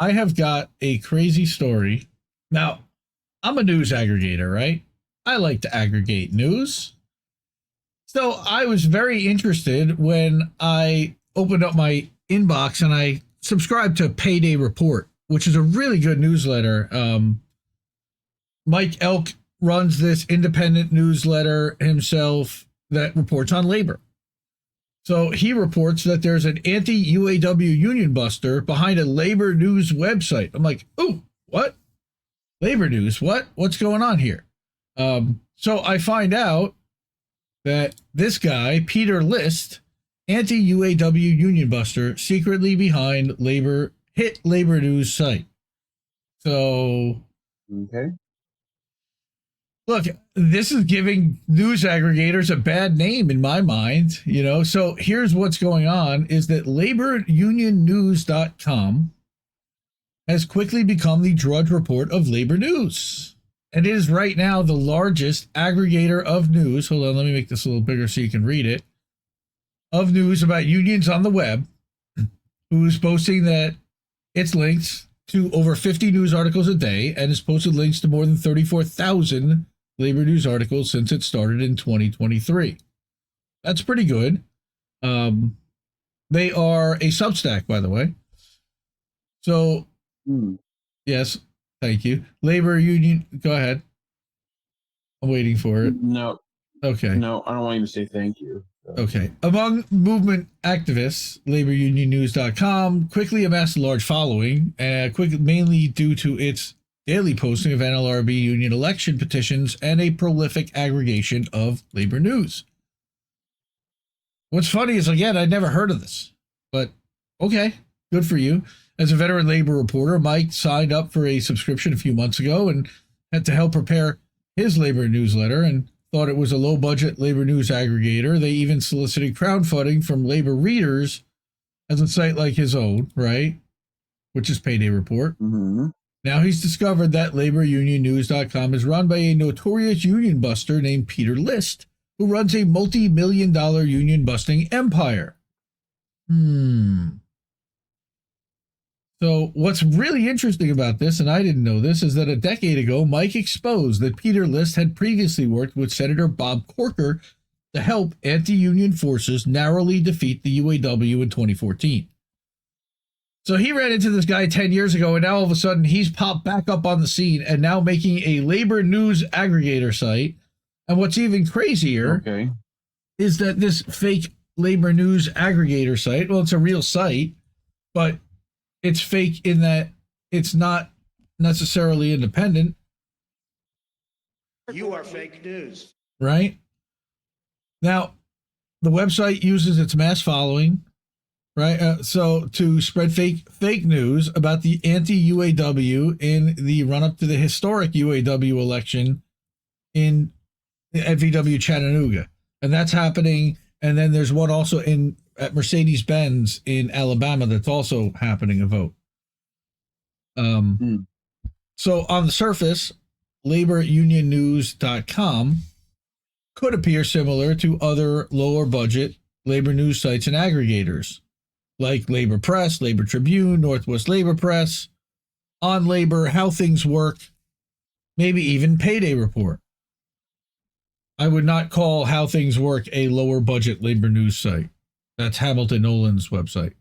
I have got a crazy story. Now, I'm a news aggregator, right? I like to aggregate news. So I was very interested when I opened up my inbox and I subscribed to Payday Report, which is a really good newsletter. Mike Elk runs this independent newsletter himself that reports on labor. So he reports that there's an anti-UAW union buster behind a labor news website. I'm like, ooh, what? Labor news? What? What's going on here? So I find out that this guy, Peter List, anti-UAW union buster, secretly behind hit labor news site. So, okay. Look, this is giving news aggregators a bad name in my mind, you know. So here's what's going on is that laborunionnews.com has quickly become the Drudge Report of labor news. And it is right now the largest aggregator of news. Hold on, let me make this a little bigger so you can read it. Of news about unions on the web, who's posting that it's linked to over 50 news articles a day and has posted links to more than 34,000 labor news articles since it started in 2023. That's pretty good. They are a Substack, by the way. So, yes, thank you. Labor union, go ahead. I'm waiting for it. No. Okay. No, I don't want you to say thank you. Okay. Among movement activists, laborunionnews.com quickly amassed a large following, mainly due to its daily posting of NLRB union election petitions and a prolific aggregation of labor news. What's funny is, again, I'd never heard of this, but okay, good for you. As a veteran labor reporter, Mike signed up for a subscription a few months ago and had to help prepare his labor newsletter and thought it was a low-budget labor news aggregator. They even solicited crowdfunding from labor readers as a site like his own, right? Which is Payday Report. Mm-hmm. Now he's discovered that laborunionnews.com is run by a notorious union buster named Peter List, who runs a multi-million-dollar union-busting empire. So what's really interesting about this, and I didn't know this, is that a decade ago, Mike exposed that Peter List had previously worked with Senator Bob Corker to help anti-union forces narrowly defeat the UAW in 2014. So he ran into this guy 10 years ago, and now all of a sudden he's popped back up on the scene and now making a labor news aggregator site. And what's even crazier is that this fake labor news aggregator site, well, it's a real site, but it's fake in that it's not necessarily independent. You are fake news. Right? Now, the website uses its mass following, right? So to spread fake news about the anti-UAW in the run-up to the historic UAW election at VW Chattanooga. And that's happening. And then there's one also at Mercedes-Benz in Alabama that's also happening, a vote. So on the surface, laborunionnews.com could appear similar to other lower budget labor news sites and aggregators like Labor Press, Labor Tribune, Northwest Labor Press, On Labor, How Things Work, maybe even Payday Report. I would not call How Things Work a lower budget labor news site. That's Hamilton Nolan's website,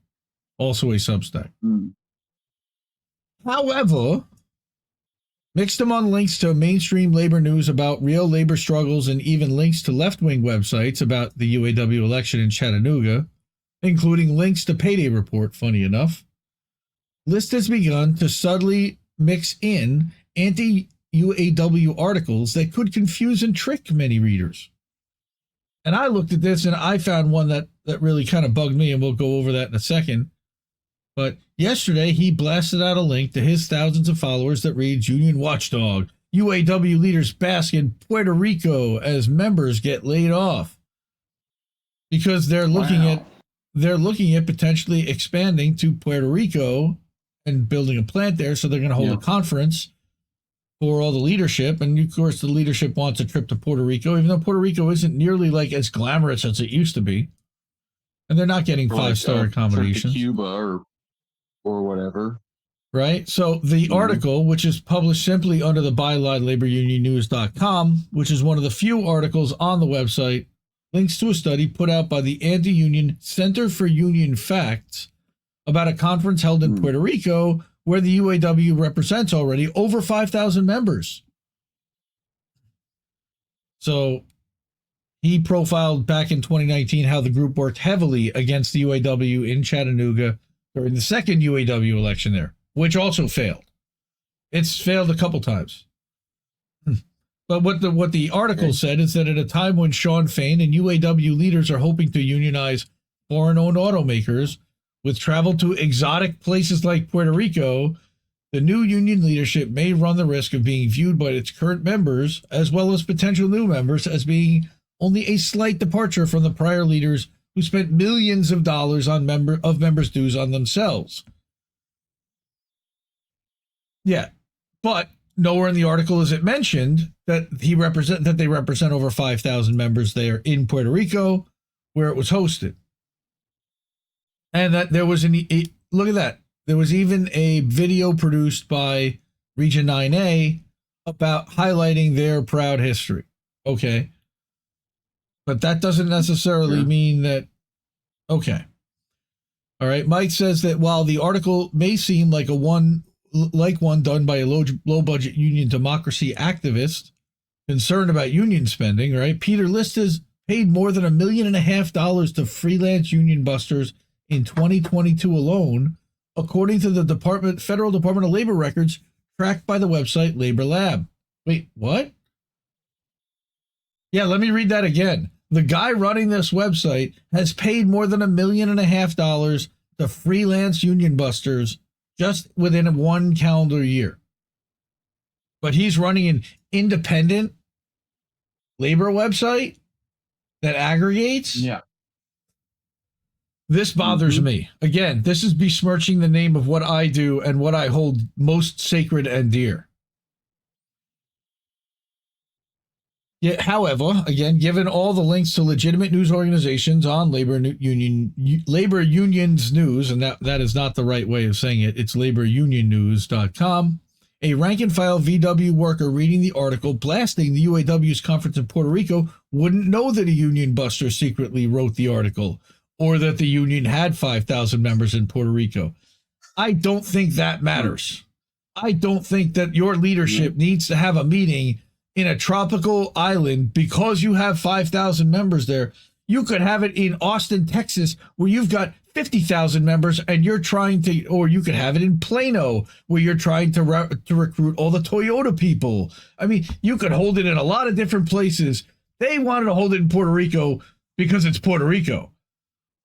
also a Substack. However, mixed among links to mainstream labor news about real labor struggles and even links to left-wing websites about the UAW election in Chattanooga, including links to Payday Report, funny enough, List has begun to subtly mix in anti-UAW articles that could confuse and trick many readers. And I looked at this and I found one that really kind of bugged me, and we'll go over that in a second. But yesterday, he blasted out a link to his thousands of followers that reads, Union Watchdog, UAW leaders bask in Puerto Rico as members get laid off. Because they're looking at potentially expanding to Puerto Rico and building a plant there, so they're going to hold a conference for all the leadership. And of course, the leadership wants a trip to Puerto Rico, even though Puerto Rico isn't nearly like as glamorous as it used to be. And they're not getting five-star accommodations. Cuba or whatever. right? So the article, which is published simply under the byline laborunionnews.com, which is one of the few articles on the website, links to a study put out by the Anti-Union Center for Union Facts about a conference held in Puerto Rico where the UAW represents already over 5,000 members. So he profiled back in 2019 how the group worked heavily against the UAW in Chattanooga during the second UAW election there, which also failed. It's failed a couple times. But what the article said is that at a time when Shawn Fain and UAW leaders are hoping to unionize foreign-owned automakers with travel to exotic places like Puerto Rico, the new union leadership may run the risk of being viewed by its current members, as well as potential new members, as being only a slight departure from the prior leaders who spent millions of dollars on members' dues on themselves. Yeah, but nowhere in the article is it mentioned that they represent over 5,000 members there in Puerto Rico, where it was hosted, and that there was look at that. There was even a video produced by Region 9A about highlighting their proud history. Okay, but that doesn't necessarily mean that. Okay, all right. Mike says that while the article may seem like one done by a low budget union democracy activist concerned about union spending, right? Peter List has paid more than $1.5 million to freelance union busters in 2022 alone, according to the Federal Department of Labor records tracked by the website Labor Lab. Wait, what? Yeah, let me read that again. The guy running this website has paid more than $1.5 million to freelance union busters just within one calendar year. But he's running an independent labor website that aggregates? Yeah. This bothers me. Again, this is besmirching the name of what I do and what I hold most sacred and dear. Yet, however, again, given all the links to legitimate news organizations on labor unions news, and that is not the right way of saying it, it's laborunionnews.com, a rank-and-file VW worker reading the article blasting the UAW's conference in Puerto Rico wouldn't know that a union buster secretly wrote the article or that the union had 5,000 members in Puerto Rico. I don't think that matters. I don't think that your leadership needs to have a meeting in a tropical island because you have 5,000 members there. You could have it in Austin, Texas, where you've got 50,000 members and you're trying to, or you could have it in Plano, where you're trying to recruit all the Toyota people. I mean, you could hold it in a lot of different places. They wanted to hold it in Puerto Rico because it's Puerto Rico.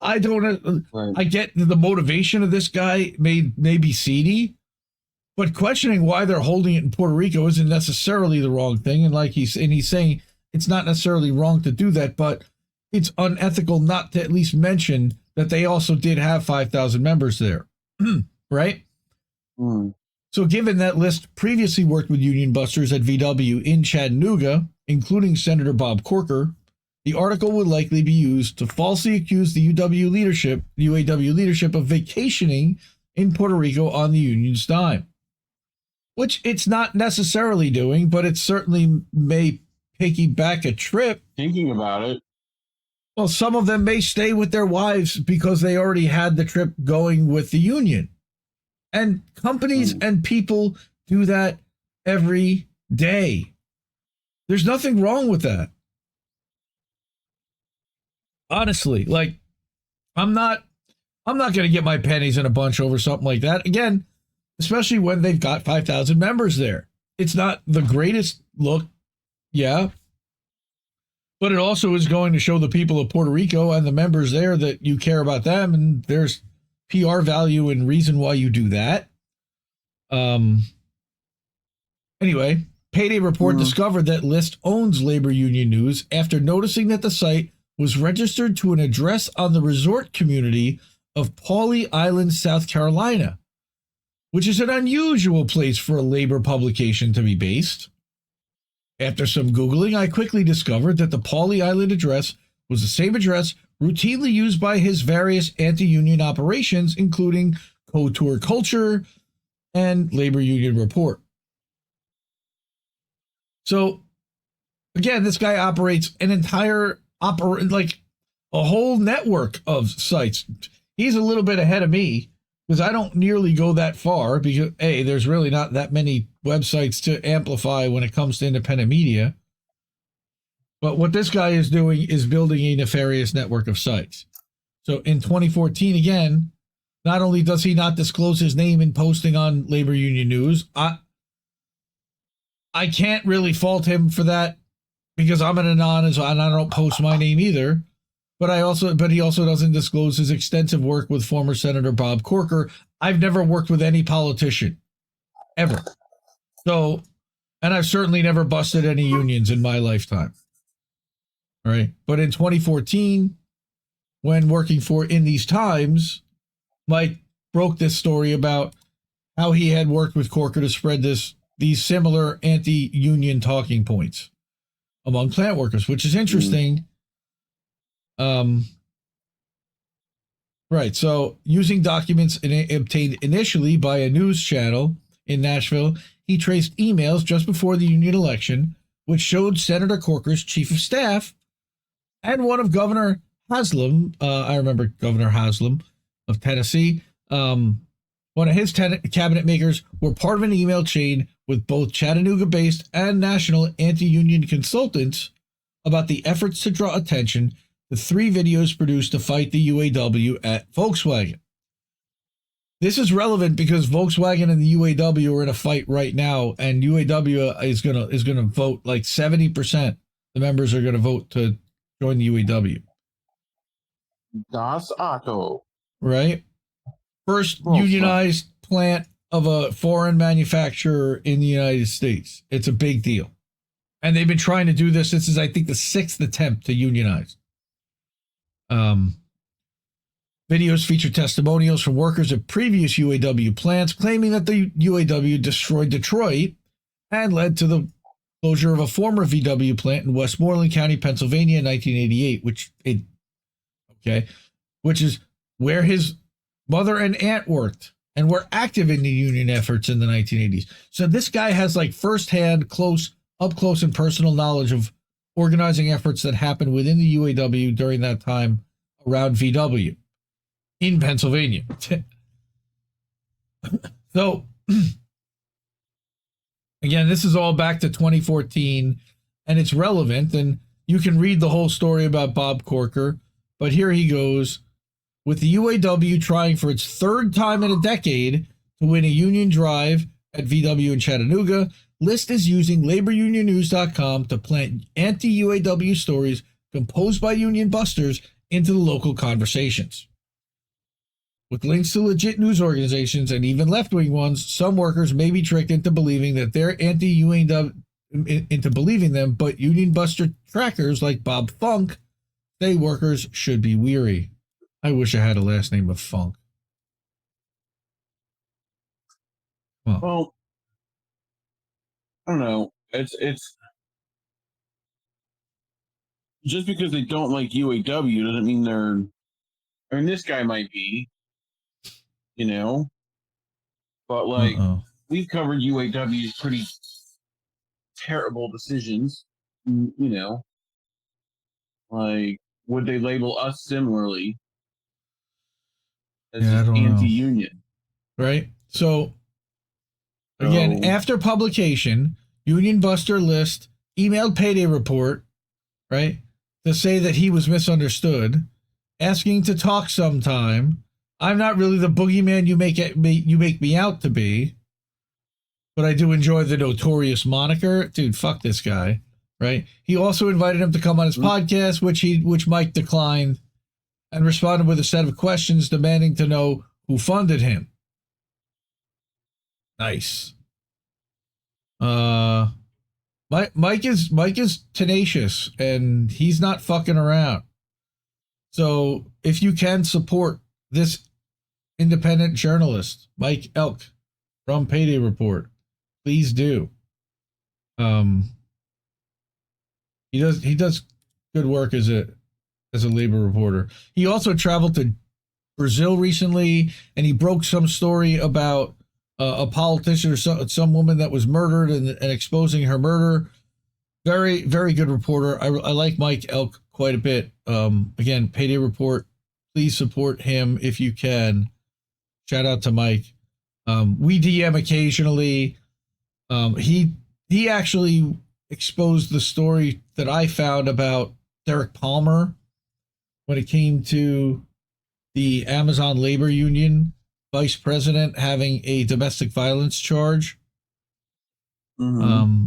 I don't, I get the motivation of this guy may be seedy, but questioning why they're holding it in Puerto Rico isn't necessarily the wrong thing. And he's saying it's not necessarily wrong to do that, but it's unethical not to at least mention that they also did have 5,000 members there, right? So given that List previously worked with union busters at VW in Chattanooga, including Senator Bob Corker, the article would likely be used to falsely accuse the UAW leadership of vacationing in Puerto Rico on the union's dime, which it's not necessarily doing, but it certainly may piggyback a trip. Thinking about it. Well, some of them may stay with their wives because they already had the trip going with the union. And companies and people do that every day. There's nothing wrong with that. Honestly, I'm not going to get my pennies in a bunch over something like that. Again, especially when they've got 5,000 members there. It's not the greatest look, yeah, but it also is going to show the people of Puerto Rico and the members there that you care about them, and there's PR value and reason why you do that. Anyway, Payday report discovered that List owns Labor Union News after noticing that the site was registered to an address on the resort community of Pawleys Island, South Carolina, which is an unusual place for a labor publication to be based. After some Googling, I quickly discovered that the Pawleys Island address was the same address routinely used by his various anti-union operations, including Couture Culture, and Labor Union Report. So, again, this guy operates an entire a whole network of sites. He's a little bit ahead of me because I don't nearly go that far because, A, there's really not that many websites to amplify when it comes to independent media. But what this guy is doing is building a nefarious network of sites. So in 2014, again, not only does he not disclose his name in posting on Labor Union News, I can't really fault him for that because I'm an anonymous and I don't post my name either. But he also doesn't disclose his extensive work with former Senator Bob Corker. I've never worked with any politician ever. So, and I've certainly never busted any unions in my lifetime. All right. But in 2014, when working for In These Times, Mike broke this story about how he had worked with Corker to spread these similar anti-union talking points among plant workers, which is interesting. Right. So using documents obtained initially by a news channel in Nashville, he traced emails just before the union election, which showed Senator Corker's chief of staff and one of Governor Haslam. I remember Governor Haslam of Tennessee. One of his cabinet makers were part of an email chain with both Chattanooga-based and national anti-union consultants about the efforts to draw attention to 3 videos produced to fight the UAW at Volkswagen. This is relevant because Volkswagen and the UAW are in a fight right now, and UAW is gonna vote like 70%. The members are gonna vote to join the UAW. Das Auto. Right? First unionized plant of a foreign manufacturer in the United States. It's a big deal. And they've been trying to do this. This is, I think, the 6th attempt to unionize. Videos feature testimonials from workers at previous UAW plants claiming that the UAW destroyed Detroit and led to the closure of a former VW plant in Westmoreland County, Pennsylvania in 1988, which is where his mother and aunt worked and were active in the union efforts in the 1980s. So this guy has like firsthand, up close and personal knowledge of organizing efforts that happened within the UAW during that time around VW in Pennsylvania. So, again, this is all back to 2014, and it's relevant, and you can read the whole story about Bob Corker, but here he goes. With the UAW trying for its 3rd time in a decade to win a union drive at VW in Chattanooga, List is using laborunionnews.com to plant anti-UAW stories composed by union busters into the local conversations. With links to legit news organizations and even left-wing ones, some workers may be tricked into believing that they're anti-UAW, but union buster trackers like Bob Funk say workers should be weary. I wish I had a last name of Funk. Well, I don't know. It's just because they don't like UAW doesn't mean they're. I mean, this guy might be, but like we've covered UAW's pretty terrible decisions. Like would they label us similarly as anti-union? Right. So again, after publication, Union Buster List emailed Payday Report, right, to say that he was misunderstood, asking to talk sometime. I'm not really the boogeyman you make me out to be, but I do enjoy the notorious moniker. Dude, fuck this guy, right? He also invited him to come on his podcast, which Mike declined, and responded with a set of questions demanding to know who funded him. Nice. Mike is tenacious and he's not fucking around. So if you can support this independent journalist, Mike Elk from Payday Report, please do. He does good work as a labor reporter. He also traveled to Brazil recently, and he broke some story about a politician or some woman that was murdered and exposing her murder. Very, very good reporter. I like Mike Elk quite a bit. Again, Payday Report. Please support him if you can. Shout out to Mike. We DM occasionally. He actually exposed the story that I found about Derek Palmer when it came to the Amazon labor union vice president having a domestic violence charge. Mm-hmm.